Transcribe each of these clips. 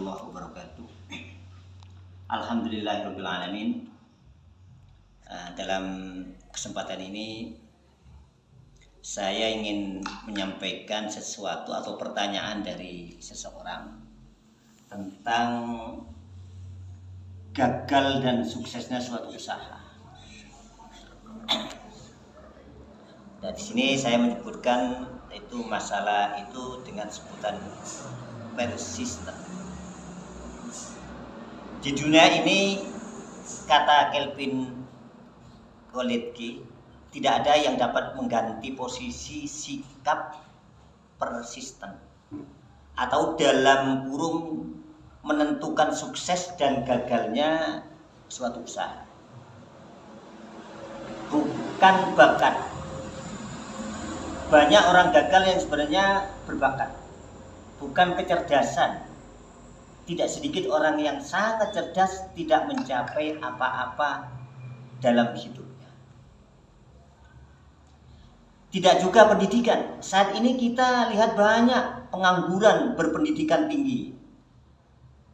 warahmatullahi wabarakatuh. Alhamdulillahirabbil alamin. Dalam kesempatan ini saya ingin menyampaikan sesuatu atau pertanyaan dari seseorang tentang gagal dan suksesnya suatu usaha. Dan di sini saya menyebutkan itu masalah itu dengan sebutan persisten. Di dunia ini, kata Kelvin Goletke, tidak ada yang dapat mengganti posisi sikap persisten atau dalam kurung menentukan sukses dan gagalnya suatu usaha. Bukan bakat. Banyak orang gagal yang sebenarnya berbakat, bukan kecerdasan. Tidak sedikit orang yang sangat cerdas tidak mencapai apa-apa dalam hidupnya. Tidak juga pendidikan. Saat ini kita lihat banyak pengangguran berpendidikan tinggi.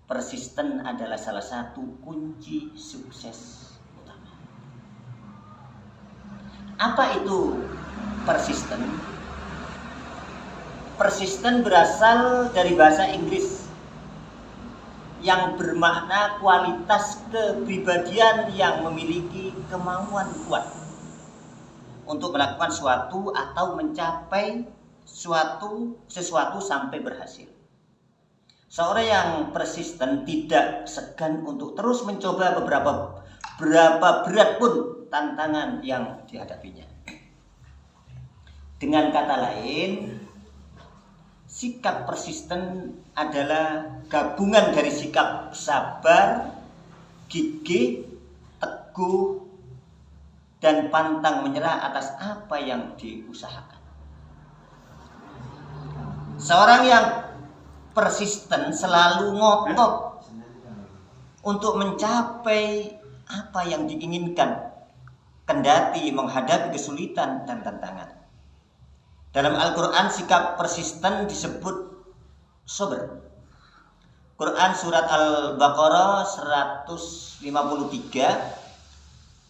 Persisten adalah salah satu kunci sukses utama. Apa itu persisten? Persisten berasal dari bahasa Inggris yang bermakna kualitas kepribadian yang memiliki kemauan kuat untuk melakukan suatu atau mencapai sesuatu sampai berhasil. Seorang yang persisten tidak segan untuk terus mencoba berapa berat pun tantangan yang dihadapinya. Dengan kata lain, sikap persisten adalah gabungan dari sikap sabar, gigih, teguh, dan pantang menyerah atas apa yang diusahakan. Seorang yang persisten selalu ngotot untuk mencapai apa yang diinginkan, kendati menghadapi kesulitan dan tantangan. Dalam Al-Quran sikap persisten disebut sabar. Quran surat Al-Baqarah 153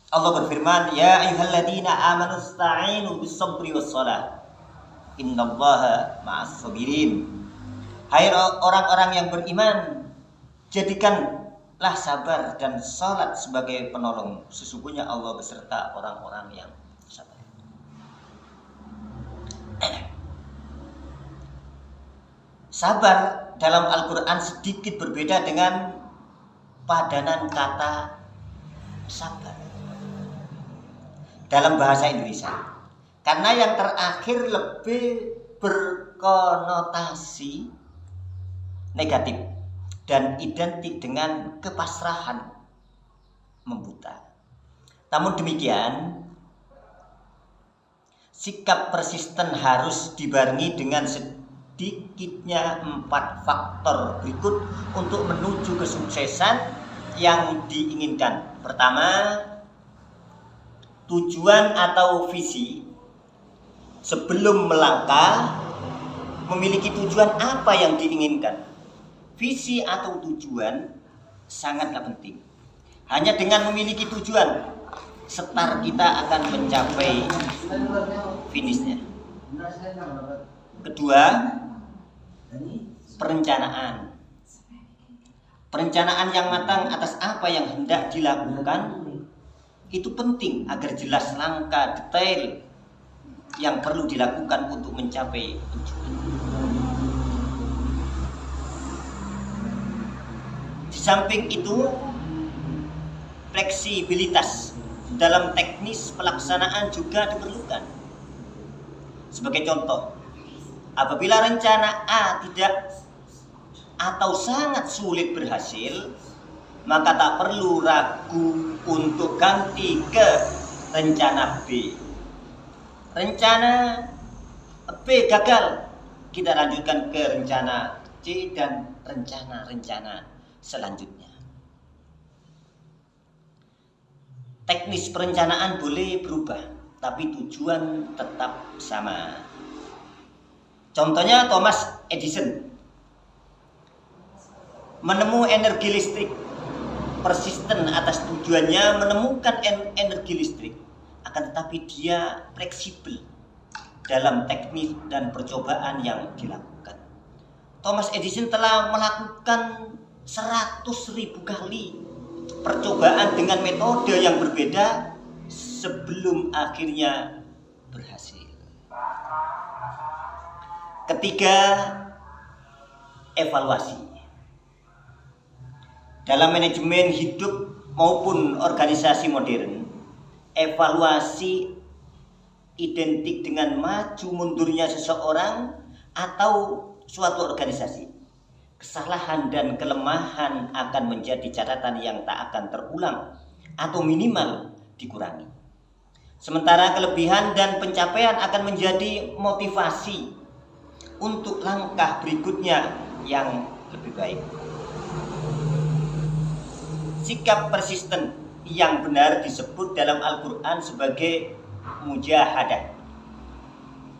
Allah berfirman, ya ayyuhalladzina amanu ista'inu bis-sabri was-shalah innallaha ma'as sabirin. Hai orang-orang yang beriman, jadikanlah sabar dan salat sebagai penolong. Sesungguhnya Allah beserta orang-orang yang sabar. Sabar dalam Al-Quran sedikit berbeda dengan padanan kata sabar dalam bahasa Indonesia, karena yang terakhir lebih berkonotasi negatif dan identik dengan kepasrahan, membuta. Namun demikian, sikap persisten harus dibarengi dengan sedikitnya 4 faktor berikut untuk menuju kesuksesan yang diinginkan. Pertama, tujuan atau visi. Sebelum melangkah, memiliki tujuan apa yang diinginkan. Visi atau tujuan sangatlah penting. Hanya dengan memiliki tujuan, start kita akan mencapai finishnya. Kedua, perencanaan. Perencanaan yang matang atas apa yang hendak dilakukan itu penting agar jelas langkah detail yang perlu dilakukan untuk mencapai tujuan. Di samping itu, fleksibilitas dalam teknis pelaksanaan juga diperlukan. Sebagai contoh, apabila rencana A tidak atau sangat sulit berhasil, maka tak perlu ragu untuk ganti ke rencana B. Rencana B gagal, kita lanjutkan ke rencana C dan rencana-rencana selanjutnya. Teknis perencanaan boleh berubah, tapi tujuan tetap sama. Contohnya Thomas Edison. menemu energi listrik, persisten atas tujuannya menemukan energi listrik, akan tetapi dia fleksibel dalam teknik dan percobaan yang dilakukan. Thomas Edison telah melakukan 100.000 kali percobaan dengan metode yang berbeda sebelum akhirnya berhasil. Ketiga, evaluasi. Dalam manajemen hidup maupun organisasi modern, evaluasi identik dengan maju mundurnya seseorang atau suatu organisasi. Kesalahan dan kelemahan akan menjadi catatan yang tak akan terulang atau minimal dikurangi. Sementara kelebihan dan pencapaian akan menjadi motivasi untuk langkah berikutnya yang lebih baik. Sikap persisten yang benar disebut dalam Al-Quran sebagai mujahadah.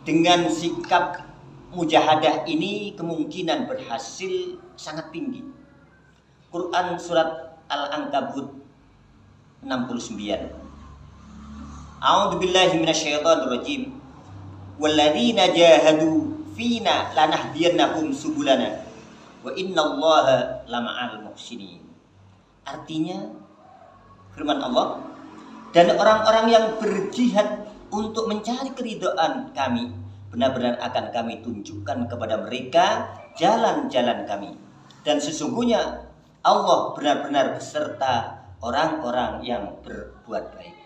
Dengan sikap mujahadah ini kemungkinan berhasil sangat tinggi. Quran surat Al-Ankabut 69. A'udzubillahi minasyaitonirrajim. Walladzina jahadu fina lanahdiyannahum subulana wa innallaha lama'al muhsinin. Artinya firman Allah, dan orang-orang yang berjihad untuk mencari keridhaan kami, benar-benar akan kami tunjukkan kepada mereka jalan-jalan kami. Dan sesungguhnya Allah benar-benar beserta orang-orang yang berbuat baik.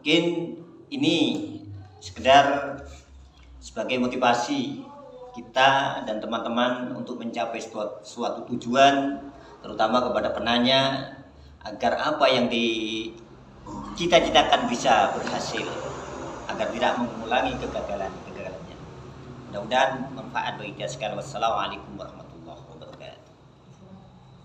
Mungkin ini sekedar sebagai motivasi kita dan teman-teman untuk mencapai suatu tujuan, terutama kepada penanya, agar apa yang dicita-citakan bisa berhasil, agar tidak mengulangi kegagalannya. Mudah-mudahan manfaat bagi kita sekalian. Wassalamualaikum warahmatullahi wabarakatuh.